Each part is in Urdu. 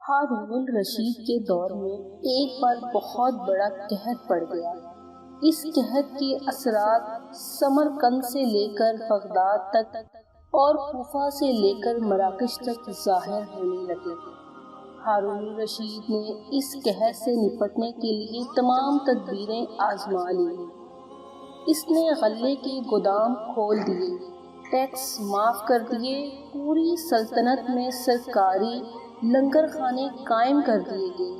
ہارون الرشید کے دور میں ایک بار بہت بڑا قحط پڑ گیا۔ اس قحط کے اثرات سمرقند سے لے کر بغداد تک اور کوفہ سے لے کر مراکش تک ظاہر ہونے لگے۔ ہارون الرشید نے اس قحط سے نپٹنے کے لیے تمام تدبیریں آزما لیں۔ اس نے غلے کے گودام کھول دیے، ٹیکس معاف کر دیے، پوری سلطنت میں سرکاری لنگر خانے قائم کر دیے گئے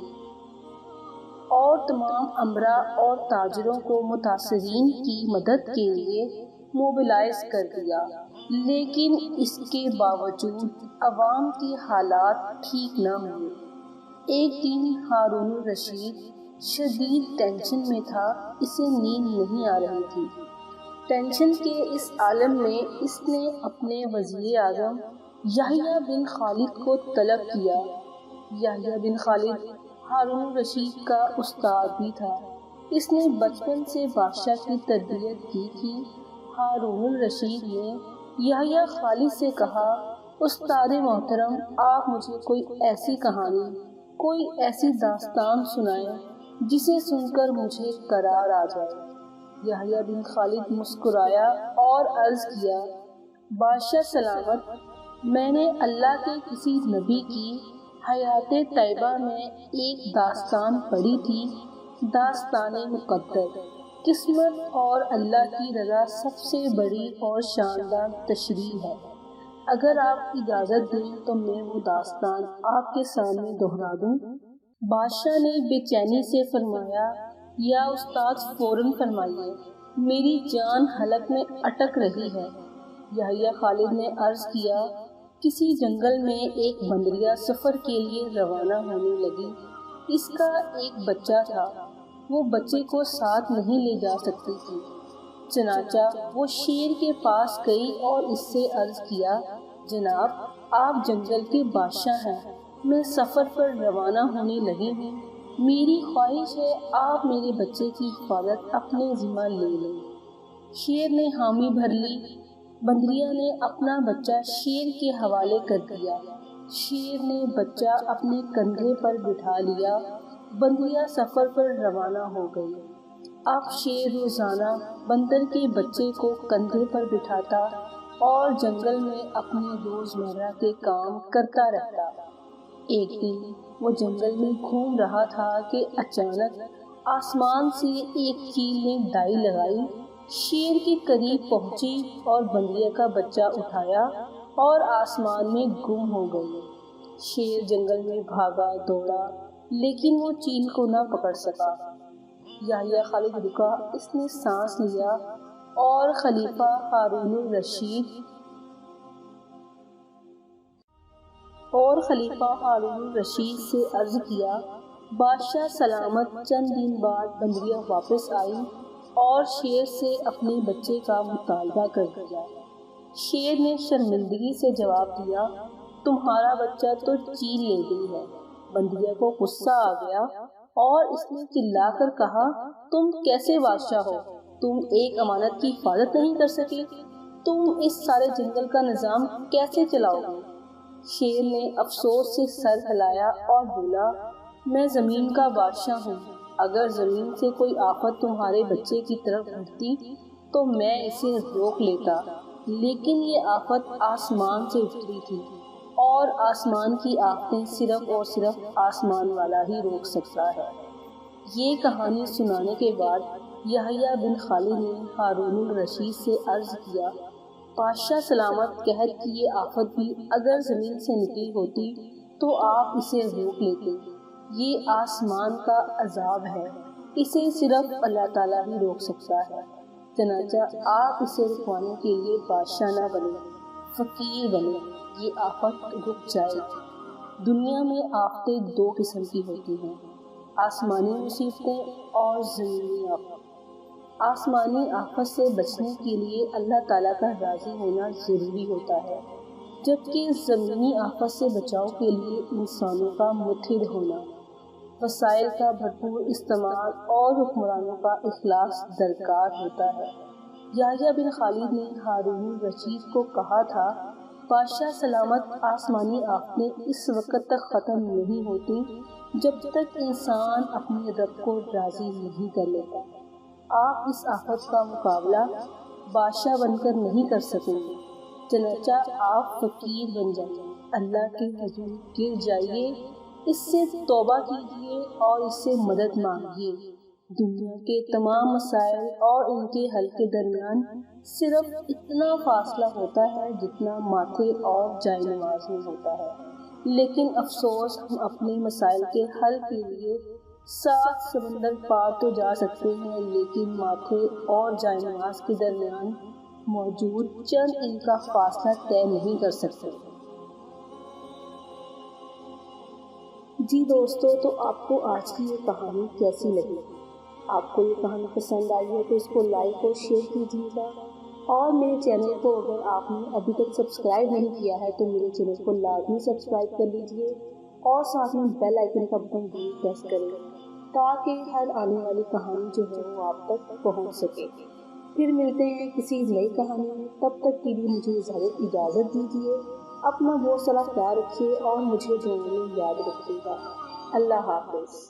اور تمام امراء اور تاجروں کو متاثرین کی مدد کے لیے موبلائز کر دیا۔ لیکن اس کے باوجود عوام کے حالات ٹھیک نہ ہوئے۔ ایک دن ہارون الرشید شدید ٹینشن میں تھا، اسے نیند نہیں آ رہی تھی۔ ٹینشن کے اس عالم میں اس نے اپنے وزیر اعظم یحییٰ بن خالد کو طلب کیا۔ یحییٰ بن خالد ہارون الرشید کا استاد بھی تھا۔ اس نے بچپن سے بادشاہ کی تربیت کی تھی۔ ہارون الرشید نے یحییٰ خالد سے کہا، استاد محترم، آپ مجھے کوئی ایسی کہانی، کوئی ایسی داستان سنائیں جسے سن کر مجھے قرار آ جائے۔ یحییٰ بن خالد مسکرایا اور عرض کیا، بادشاہ سلامت، میں نے اللہ کے کسی نبی کی حیات طیبہ میں ایک داستان پڑھی تھی، داستان مقدر۔ قسمت اور اللہ کی رضا سب سے بڑی اور شاندار تشریح ہے۔ اگر آپ اجازت دیں تو میں وہ داستان آپ کے سامنے دہرا دوں۔ بادشاہ نے بے چینی سے فرمایا، یا استاد فوراً فرمائیے، میری جان حلق میں اٹک رہی ہے۔ یحییٰ خالد نے عرض کیا، کسی جنگل میں ایک بندریا سفر کے لیے روانہ ہونے لگی۔ اس کا ایک بچہ تھا، وہ بچے کو ساتھ نہیں لے جا سکتی تھی۔ چنانچہ وہ شیر کے پاس گئی اور اس سے عرض کیا، جناب، آپ جنگل کے بادشاہ ہیں، میں سفر پر روانہ ہونے لگی ہوں، میری خواہش ہے آپ میرے بچے کی حفاظت اپنے ذمہ لے لیں۔ شیر نے حامی بھر لی۔ بندریا نے اپنا بچہ شیر کے حوالے کر دیا۔ شیر نے بچہ اپنے کندھے پر بٹھا لیا۔ بندریا سفر پر روانہ ہو گئی۔ اب شیر روزانہ بندر کے بچے کو کندھے پر بٹھاتا اور جنگل میں اپنے روزمرہ کے کام کرتا رہتا۔ ایک دن وہ جنگل میں گھوم رہا تھا کہ اچانک آسمان سے ایک چیل نے ڈائی لگائی، شیر کے قریب پہنچی اور بندریا کا بچہ اٹھایا اور آسمان میں گم ہو گئی۔ شیر جنگل میں بھاگا دوڑا لیکن وہ چیل کو نہ پکڑ سکا۔ یحییٰ خالد رکا، اس نے سانس لیا اور خلیفہ ہارون الرشید سے عرض کیا، بادشاہ سلامت، چند دن بعد بندریا واپس آئی اور شیر سے اپنے بچے کا مطالبہ کر دیا۔ شیر نے شرمندگی سے جواب دیا، تمہارا بچہ تو چیل لے گئی ہے۔ بندریا کو غصہ آ گیا اور اس نے چلا کر کہا، تم کیسے بادشاہ ہو؟ تم ایک امانت کی حفاظت نہیں کر سکے، تم اس سارے جنگل کا نظام کیسے چلاؤ گے؟ شیر نے افسوس سے سر ہلایا اور بولا، میں زمین کا بادشاہ ہوں، اگر زمین سے کوئی آفت تمہارے بچے کی طرف بڑھتی تو میں اسے روک لیتا، لیکن یہ آفت آسمان سے اتری تھی اور آسمان کی آفتیں صرف اور صرف آسمان والا ہی روک سکتا ہے۔ یہ کہانی سنانے کے بعد یحییٰ بن خالد نے ہارون الرشید سے عرض کیا، بادشاہ سلامت، قحط کی یہ آفت بھی اگر زمین سے نکلی ہوتی تو آپ اسے روک لیتے۔ یہ آسمان کا عذاب ہے، اسے صرف اللہ تعالیٰ ہی روک سکتا ہے، چنانچہ آپ اسے رکوانے کے لیے بادشاہ نہ بنے، فقیر بنے، یہ آفت رک جائے گی۔ دنیا میں آفتیں دو قسم کی ہوتی ہیں، آسمانی مصیبتیں اور زمینی آفت۔ آسمانی آفت سے بچنے کے لیے اللہ تعالیٰ کا راضی ہونا ضروری ہوتا ہے، جبکہ زمینی آفت سے بچاؤ کے لیے انسانوں کا متحد ہونا، وسائل کا بھرپور استعمال اور حکمرانوں کا اخلاص درکار ہوتا ہے۔ یحییٰ بن خالد نے ہارون الرشید کو کہا تھا، بادشاہ سلامت آسمانی آفتیں اس وقت تک ختم نہیں ہوتی جب تک انسان اپنے رب کو راضی نہیں کر لیتا۔ آپ اس آفت کا مقابلہ بادشاہ بن کر نہیں کر سکیں گے، چنانچہ آپ فقیر بن جائیے، اللہ کے حضور گر جائیے، اس سے توبہ کیجیے اور اس سے مدد مانگیے۔ دنیا کے تمام مسائل اور ان کے حل کے درمیان صرف اتنا فاصلہ ہوتا ہے جتنا ماتھے اور جائے نماز میں ہوتا ہے، لیکن افسوس ہم اپنے مسائل کے حل کے لیے 7 سمندر پار تو جا سکتے ہیں، لیکن ماتھے اور جائے نماز کے درمیان موجود چند انچ کا فاصلہ طے نہیں کر سکتے۔ جی دوستو، تو آپ کو آج کی یہ کہانی کیسی لگی؟ آپ کو یہ کہانی پسند آئی ہے تو اس کو لائک اور شیئر کیجیے گا، اور میرے چینل کو اگر آپ نے ابھی تک سبسکرائب نہیں کیا ہے تو میرے چینل کو لازمی سبسکرائب کر لیجیے اور ساتھ میں بیل آئیکن کا بٹن بھی پریس کریں تاکہ ہر آنے والی کہانی جو ہے وہ آپ تک پہنچ سکے۔ پھر ملتے ہیں کسی نئی کہانی میں، تب تک کے لیے مجھے اجازت دیجیے۔ اپنا بہت سارا خیال رکھیے اور مجھے دعاؤں میں یاد رکھیے گا۔ اللہ حافظ۔